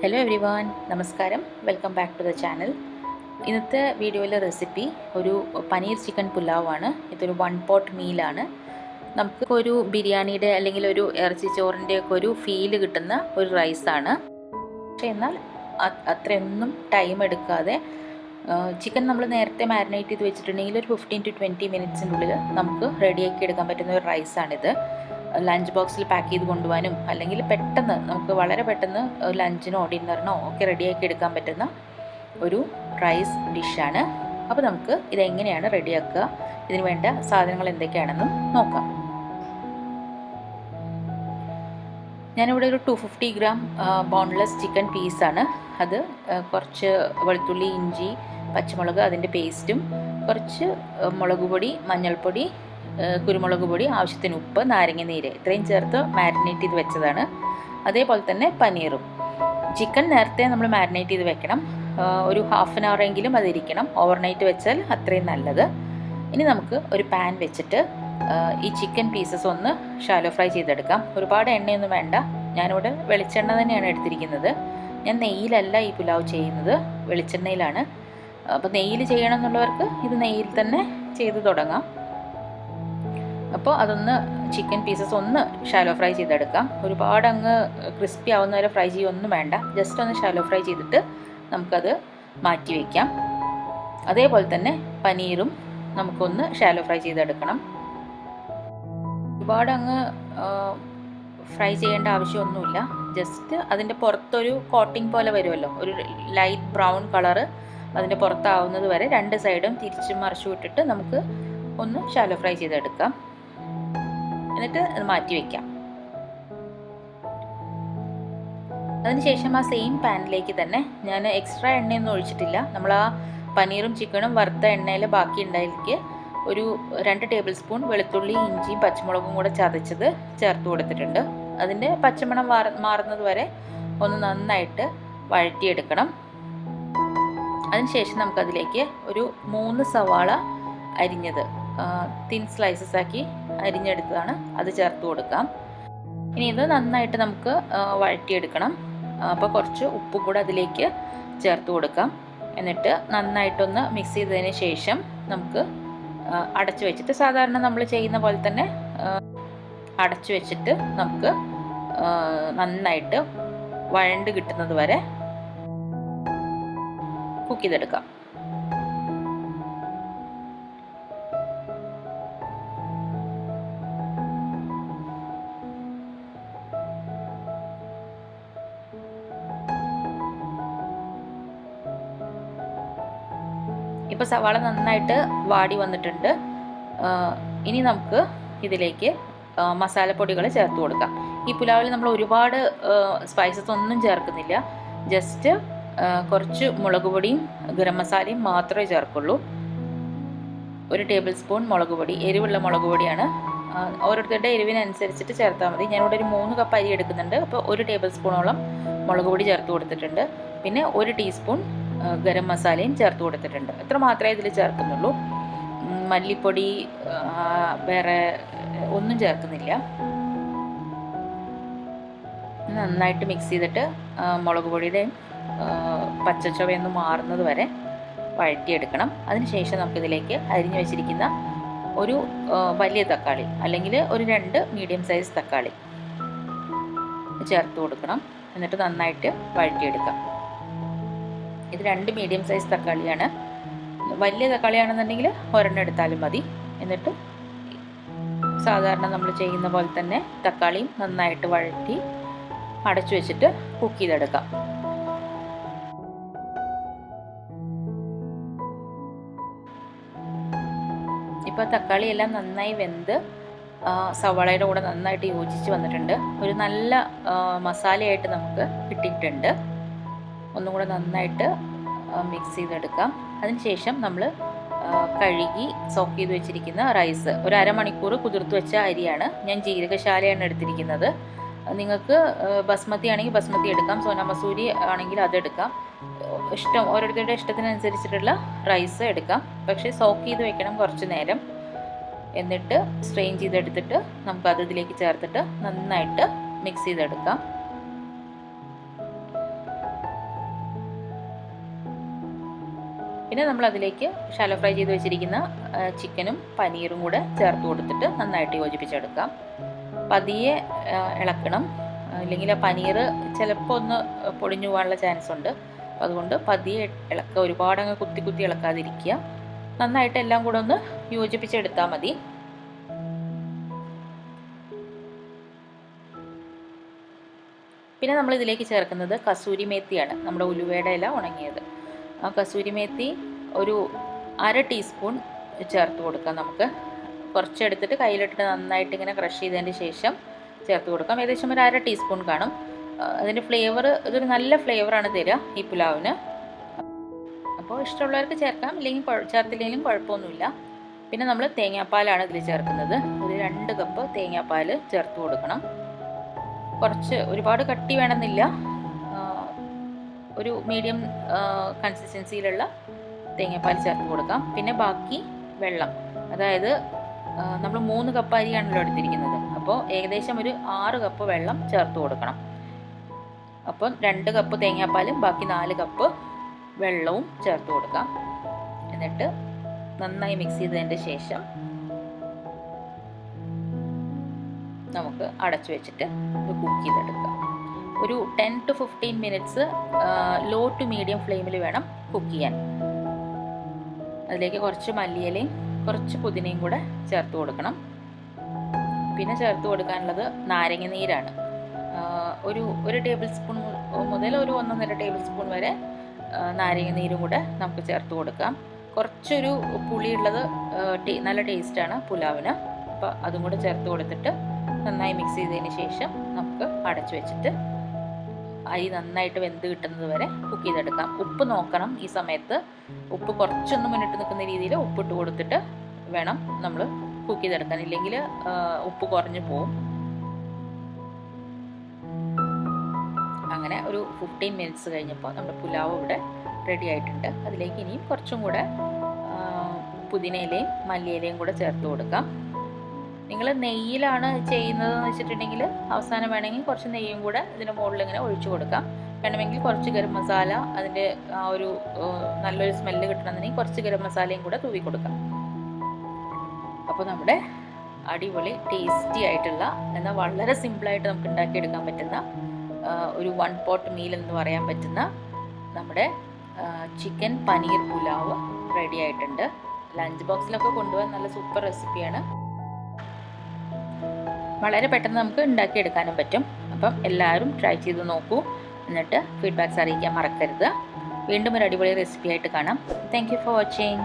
Hello everyone, നമസ്കാരം. Welcome back to the channel. ഇന്നത്തെ വീഡിയോയിലെ റെസിപ്പി ഒരു പനീർ ചിക്കൻ പുലാവാണ്. ഇതൊരു 1 പോട്ട് മീലാണ്. നമുക്ക് ഒരു ബിരിയാണിയുടെ അല്ലെങ്കിൽ ഒരു ഇറച്ചി ചോറിൻ്റെ ഒക്കെ ഒരു ഫീല് കിട്ടുന്ന ഒരു റൈസാണ്. പക്ഷേ എന്നാൽ അത്രയൊന്നും ടൈം എടുക്കാതെ ചിക്കൻ നമ്മൾ നേരത്തെ മാരിനേറ്റ് ചെയ്ത് വെച്ചിട്ടുണ്ടെങ്കിൽ ഒരു 15 to 20 മിനിറ്റ്സിനുള്ളിൽ നമുക്ക് റെഡിയാക്കി എടുക്കാൻ പറ്റുന്ന ഒരു റൈസാണിത്. ലഞ്ച് ബോക്സിൽ പാക്ക് ചെയ്ത് കൊണ്ടുപോകാനും അല്ലെങ്കിൽ പെട്ടെന്ന് നമുക്ക് വളരെ പെട്ടെന്ന് ലഞ്ചിനോ ഡിന്നറിനോ ഒക്കെ റെഡിയാക്കി എടുക്കാൻ പറ്റുന്ന ഒരു റൈസ് ഡിഷാണ്. അപ്പോൾ നമുക്ക് ഇതെങ്ങനെയാണ് റെഡിയാക്കുക, ഇതിന് വേണ്ട സാധനങ്ങൾ എന്തൊക്കെയാണെന്നും നോക്കാം. ഞാനിവിടെ ഒരു 250 ഗ്രാം ബോൺലെസ് ചിക്കൻ പീസാണ്. അത് കുറച്ച് വെളുത്തുള്ളി, ഇഞ്ചി, പച്ചമുളക് അതിൻ്റെ പേസ്റ്റും, കുറച്ച് മുളക് പൊടി, മഞ്ഞൾപ്പൊടി, കുരുമുളക് പൊടി, ആവശ്യത്തിന് ഉപ്പ്, നാരങ്ങ നീര് ഇത്രയും ചേർത്ത് മാരിനേറ്റ് ചെയ്ത് വെച്ചതാണ്. അതേപോലെ തന്നെ പനീറും. ചിക്കൻ നേരത്തെ നമ്മൾ മാരിനേറ്റ് ചെയ്ത് വെക്കണം. ഒരു ഹാഫ് ആൻ അവർ എങ്കിലും അതിരിക്കണം. ഓവർനൈറ്റ് വെച്ചാൽ അത്രയും നല്ലത്. ഇനി നമുക്ക് ഒരു പാൻ വെച്ചിട്ട് ഈ ചിക്കൻ പീസസ് ഒന്ന് ഷാലോ ഫ്രൈ ചെയ്തെടുക്കാം. ഒരുപാട് എണ്ണയൊന്നും വേണ്ട. ഞാനിവിടെ വെളിച്ചെണ്ണ തന്നെയാണ് എടുത്തിരിക്കുന്നത്. ഞാൻ നെയ്യിലല്ല ഈ പുലാവ് ചെയ്യുന്നത്, വെളിച്ചെണ്ണയിലാണ്. അപ്പോൾ നെയ്യിൽ ചെയ്യണം എന്നുള്ളവർക്ക് ഇത് നെയ്യിൽ തന്നെ ചെയ്ത് തുടങ്ങാം. അപ്പോൾ അതൊന്ന് ചിക്കൻ പീസസ് ഒന്ന് ഷാലോ ഫ്രൈ ചെയ്തെടുക്കാം. ഒരുപാട് അങ്ങ് ക്രിസ്പി ആവുന്ന വരെ ഫ്രൈ ചെയ്യൊന്നും വേണ്ട. ജസ്റ്റ് ഒന്ന് ഷാലോ ഫ്രൈ ചെയ്തിട്ട് നമുക്കത് മാറ്റി വയ്ക്കാം. അതേപോലെ തന്നെ പനീറും നമുക്കൊന്ന് ഷാലോ ഫ്രൈ ചെയ്തെടുക്കണം. ഒരുപാട് അങ്ങ് ഫ്രൈ ചെയ്യേണ്ട ആവശ്യമൊന്നുമില്ല. ജസ്റ്റ് അതിൻ്റെ പുറത്തൊരു കോട്ടിംഗ് പോലെ വരുമല്ലോ, ഒരു ലൈറ്റ് ബ്രൗൺ കളറ് അതിൻ്റെ പുറത്താവുന്നത് വരെ രണ്ട് സൈഡും തിരിച്ചും മറിച്ചും ഇട്ടിട്ട് നമുക്ക് ഒന്ന് ഷാലോ ഫ്രൈ ചെയ്തെടുക്കാം. എന്നിട്ട് അത് മാറ്റി വയ്ക്കാം. അതിനുശേഷം ആ സെയിം പാനിലേക്ക് തന്നെ ഞാൻ എക്സ്ട്രാ എണ്ണയൊന്നും ഒഴിച്ചിട്ടില്ല. നമ്മൾ ആ പനീറും ചിക്കനും വറുത്ത എണ്ണയിൽ ബാക്കി ഉണ്ടായിരിക്കെ ഒരു 2 ടേബിൾ സ്പൂൺ വെളുത്തുള്ളി, ഇഞ്ചിയും പച്ചമുളകും കൂടെ ചതച്ചത് ചേർത്ത് കൊടുത്തിട്ടുണ്ട്. അതിൻ്റെ പച്ചമണം മാറുന്നത് വരെ ഒന്ന് നന്നായിട്ട് വഴറ്റിയെടുക്കണം. അതിനുശേഷം നമുക്കതിലേക്ക് ഒരു 3 സവാള അരിഞ്ഞത് തിൻ സ്ലൈസസ് ആക്കി അരിഞ്ഞെടുത്തതാണ്, അത് ചേർത്ത് കൊടുക്കാം. ഇനി ഇത് നന്നായിട്ട് നമുക്ക് വഴറ്റിയെടുക്കണം. അപ്പോൾ കുറച്ച് ഉപ്പും കൂടെ അതിലേക്ക് ചേർത്ത് കൊടുക്കാം. എന്നിട്ട് നന്നായിട്ടൊന്ന് മിക്സ് ചെയ്തതിന് ശേഷം നമുക്ക് അടച്ചു വെച്ചിട്ട് സാധാരണ നമ്മൾ ചെയ്യുന്ന പോലെ തന്നെ അടച്ചു വെച്ചിട്ട് നമുക്ക് നന്നായിട്ട് വഴണ്ട് കിട്ടുന്നത് വരെ കുക്ക് ചെയ്തെടുക്കാം. ഇപ്പോൾ സവാള നന്നായിട്ട് വാടി വന്നിട്ടുണ്ട്. ഇനി നമുക്ക് ഇതിലേക്ക് മസാലപ്പൊടികൾ ചേർത്ത് കൊടുക്കാം. ഈ പുലാവിൽ നമ്മൾ ഒരുപാട് സ്പൈസസ് ഒന്നും ചേർക്കുന്നില്ല. ജസ്റ്റ് കുറച്ച് മുളക് പൊടിയും ഗരം മസാലയും മാത്രമേ ചേർക്കുള്ളൂ. 1 ടേബിൾ സ്പൂൺ മുളക് പൊടി, എരിവുള്ള മുളക് പൊടിയാണ്. ഓരോരുത്തരുടെ എരിവിനനുസരിച്ചിട്ട് ചേർത്താൽ മതി. ഞാനിവിടെ ഒരു 3 കപ്പ് അരി എടുക്കുന്നുണ്ട്. അപ്പോൾ 1 ടേബിൾ സ്പൂണോളം മുളക് പൊടി ചേർത്ത് കൊടുത്തിട്ടുണ്ട്. പിന്നെ 1 ടീസ്പൂൺ ഗരം മസാലയും ചേർത്ത് കൊടുത്തിട്ടുണ്ട്. ഇത്ര മാത്രമേ ഇതിൽ ചേർക്കുന്നുള്ളൂ. മല്ലിപ്പൊടി വേറെ ഒന്നും ചേർക്കുന്നില്ല. നന്നായിട്ട് മിക്സ് ചെയ്തിട്ട് മുളക് പൊടിയുടെയും പച്ചച്ചുവയൊന്ന് മാറുന്നത് വരെ വഴറ്റിയെടുക്കണം. അതിനുശേഷം നമുക്കിതിലേക്ക് അരിഞ്ഞു വെച്ചിരിക്കുന്ന ഒരു വലിയ തക്കാളി അല്ലെങ്കിൽ ഒരു 2 മീഡിയം സൈസ് തക്കാളി ചേർത്ത് കൊടുക്കണം. എന്നിട്ട് നന്നായിട്ട് വഴറ്റിയെടുക്കാം. ഇത് 2 മീഡിയം സൈസ് തക്കാളിയാണ്. വലിയ തക്കാളിയാണെന്നുണ്ടെങ്കിൽ ഒരെണ്ണം എടുത്താലും മതി. എന്നിട്ട് സാധാരണ നമ്മൾ ചെയ്യുന്ന പോലെ തന്നെ തക്കാളിയും നന്നായിട്ട് വഴറ്റി അടച്ചു വെച്ചിട്ട് കുക്ക് ചെയ്തെടുക്കാം. ഇപ്പോൾ തക്കാളി എല്ലാം നന്നായി വെന്ത് സവാളയുടെ കൂടെ നന്നായിട്ട് യോജിച്ച് വന്നിട്ടുണ്ട്. ഒരു നല്ല മസാലയായിട്ട് നമുക്ക് കിട്ടിയിട്ടുണ്ട്. ഒന്നും കൂടെ നന്നായിട്ട് മിക്സ് ചെയ്തെടുക്കാം. അതിനുശേഷം നമ്മൾ കഴുകി സോക്ക് ചെയ്ത് വെച്ചിരിക്കുന്ന റൈസ്, ഒരു അരമണിക്കൂർ കുതിർത്ത് വെച്ച അരിയാണ്. ഞാൻ ജീരകശാലയാണ് എടുത്തിരിക്കുന്നത്. നിങ്ങൾക്ക് ബസ്മതി ആണെങ്കിൽ ബസ്മതി എടുക്കാം, സോന മസൂരി ആണെങ്കിൽ അതെടുക്കാം. ഓരോരുത്തരുടെ ഇഷ്ടത്തിനനുസരിച്ചിട്ടുള്ള റൈസ് എടുക്കാം. പക്ഷേ സോക്ക് ചെയ്ത് വെക്കണം കുറച്ച് നേരം. എന്നിട്ട് സ്ട്രെയിൻ ചെയ്തെടുത്തിട്ട് നമുക്കത് ഇതിലേക്ക് ചേർത്തിട്ട് നന്നായിട്ട് മിക്സ് ചെയ്തെടുക്കാം. പിന്നെ നമ്മൾ അതിലേക്ക് ഷാലോ ഫ്രൈ ചെയ്ത് വെച്ചിരിക്കുന്ന ചിക്കനും പനീറും കൂടെ ചേർത്ത് കൊടുത്തിട്ട് നന്നായിട്ട് യോജിപ്പിച്ചെടുക്കാം. പതിയെ ഇളക്കണം, ഇല്ലെങ്കിൽ ആ പനീർ ചിലപ്പോൾ ഒന്ന് പൊടിഞ്ഞു പോകാനുള്ള ചാൻസ് ഉണ്ട്. അപ്പോൾ അതുകൊണ്ട് പതിയെ ഇളക്കുക, ഒരുപാടങ്ങ് കുത്തി കുത്തി ഇളക്കാതിരിക്കുക. നന്നായിട്ട് എല്ലാം കൂടെ ഒന്ന് യോജിപ്പിച്ചെടുത്താൽ മതി. പിന്നെ നമ്മൾ ഇതിലേക്ക് ചേർക്കുന്നത് കസൂരി മേത്തിയാണ്, നമ്മുടെ ഉലുവയുടെ ഇല ഉണങ്ങിയത്. ആ കസൂരി മേത്തി ഒരു 1/2 ടീസ്പൂൺ ചേർത്ത് കൊടുക്കാം. നമുക്ക് കുറച്ചെടുത്തിട്ട് കയ്യിലിട്ടിട്ട് നന്നായിട്ട് ഇങ്ങനെ ക്രഷ് ചെയ്തതിന് ശേഷം ചേർത്ത് കൊടുക്കാം. ഏകദേശം ഒരു 1/2 ടീസ്പൂൺ കാണും. അതിൻ്റെ ഫ്ലേവർ, ഇതൊരു നല്ല ഫ്ലേവറാണ് തരിക ഈ പുലാവിന്. അപ്പോൾ ഇഷ്ടമുള്ളവർക്ക് ചേർക്കാം, ഇല്ലെങ്കിൽ ചേർത്തില്ലെങ്കിലും കുഴപ്പമൊന്നുമില്ല. പിന്നെ നമ്മൾ തേങ്ങാപ്പാലാണ് ഇതിൽ ചേർക്കുന്നത്. ഒരു 2 കപ്പ് തേങ്ങാപ്പാൽ ചേർത്ത് കൊടുക്കണം. കുറച്ച് ഒരുപാട് കട്ടി വേണമെന്നില്ല, ഒരു മീഡിയം കൺസിസ്റ്റൻസിയിലുള്ള തേങ്ങാപ്പാൽ ചേർത്ത് കൊടുക്കാം. പിന്നെ ബാക്കി വെള്ളം, അതായത് നമ്മൾ 3 കപ്പ് അരിയാണല്ലോ എടുത്തിരിക്കുന്നത്, അപ്പോൾ ഏകദേശം ഒരു 6 കപ്പ് വെള്ളം ചേർത്ത് കൊടുക്കണം. അപ്പം 2 കപ്പ് തേങ്ങാപ്പാലും ബാക്കി 4 കപ്പ് വെള്ളവും ചേർത്ത് കൊടുക്കാം. എന്നിട്ട് നന്നായി മിക്സ് ചെയ്തതിൻ്റെ ശേഷം നമുക്ക് അടച്ചു വെച്ചിട്ട് ഇത് കുക്ക് ചെയ്തെടുക്കാം. ഒരു 10 to 15 minutes low to medium ഫ്ലെയിമിൽ വേണം കുക്ക് ചെയ്യാൻ. അതിലേക്ക് കുറച്ച് മല്ലിയിലയും കുറച്ച് പുതിനയും കൂടെ ചേർത്ത് കൊടുക്കണം. പിന്നെ ചേർത്ത് കൊടുക്കാനുള്ളത് നാരങ്ങ നീരാണ്. ഒരു ടേബിൾ സ്പൂൺ മുതൽ ഒരു 1.5 ടേബിൾ സ്പൂൺ വരെ നാരങ്ങ നീരും കൂടെ നമുക്ക് ചേർത്ത് കൊടുക്കാം. കുറച്ചൊരു പുളിയുള്ളത് നല്ല ടേസ്റ്റാണ് പുലാവിന്. അപ്പോൾ അതും കൂടെ ചേർത്ത് കൊടുത്തിട്ട് നന്നായി മിക്സ് ചെയ്തതിന് ശേഷം നമുക്ക് അടച്ചു വെച്ചിട്ട് അരി നന്നായിട്ട് വെന്ത് കിട്ടുന്നത് വരെ കുക്ക് ചെയ്തെടുക്കാം. ഉപ്പ് നോക്കണം ഈ സമയത്ത്. ഉപ്പ് കുറച്ചൊന്ന് മുന്നിട്ട് നിൽക്കുന്ന രീതിയിൽ ഉപ്പിട്ട് കൊടുത്തിട്ട് വേണം നമ്മൾ കുക്ക് ചെയ്തെടുക്കാൻ, ഇല്ലെങ്കിൽ ഉപ്പ് കുറഞ്ഞു പോവും. അങ്ങനെ ഒരു 15 മിനിറ്റ്സ് കഴിഞ്ഞപ്പോൾ നമ്മുടെ പുലാവ് ഇവിടെ റെഡി ആയിട്ടുണ്ട്. അതിലേക്ക് ഇനിയും കുറച്ചും കൂടെ പുതിനയിലയും മല്ലിയിലയും കൂടെ ചേർത്ത് കൊടുക്കാം. നിങ്ങൾ നെയ്യിലാണ് ചെയ്യുന്നതെന്ന് വെച്ചിട്ടുണ്ടെങ്കിൽ അവസാനം വേണമെങ്കിൽ കുറച്ച് നെയ്യും കൂടെ ഇതിൻ്റെ മുകളിൽ ഇങ്ങനെ ഒഴിച്ചു കൊടുക്കാം. വേണമെങ്കിൽ കുറച്ച് ഗരം മസാല, അതിൻ്റെ ആ ഒരു നല്ലൊരു സ്മെല്ല് കിട്ടണമെന്നുണ്ടെങ്കിൽ കുറച്ച് ഗരം മസാലയും കൂടെ തൂവി കൊടുക്കാം. അപ്പോൾ നമ്മുടെ അടിപൊളി ടേസ്റ്റി ആയിട്ടുള്ള, എന്നാൽ വളരെ സിമ്പിളായിട്ട് നമുക്ക് ഉണ്ടാക്കിയെടുക്കാൻ പറ്റുന്ന ഒരു 1 പോട്ട് മീൽ എന്ന് പറയാൻ പറ്റുന്ന നമ്മുടെ ചിക്കൻ പനീർ പുലാവ് റെഡി ആയിട്ടുണ്ട്. ലഞ്ച് ബോക്സിലൊക്കെ കൊണ്ടുപോകാൻ നല്ല സൂപ്പർ റെസിപ്പിയാണ്. വളരെ പെട്ടെന്ന് നമുക്ക് ഉണ്ടാക്കിയെടുക്കാനും പറ്റും. അപ്പം എല്ലാവരും ട്രൈ ചെയ്ത് നോക്കൂ, എന്നിട്ട് ഫീഡ്ബാക്ക്സ് അറിയിക്കാൻ മറക്കരുത്. വീണ്ടും ഒരു അടിപൊളി റെസിപ്പി ആയിട്ട് കാണാം. Thank you for watching.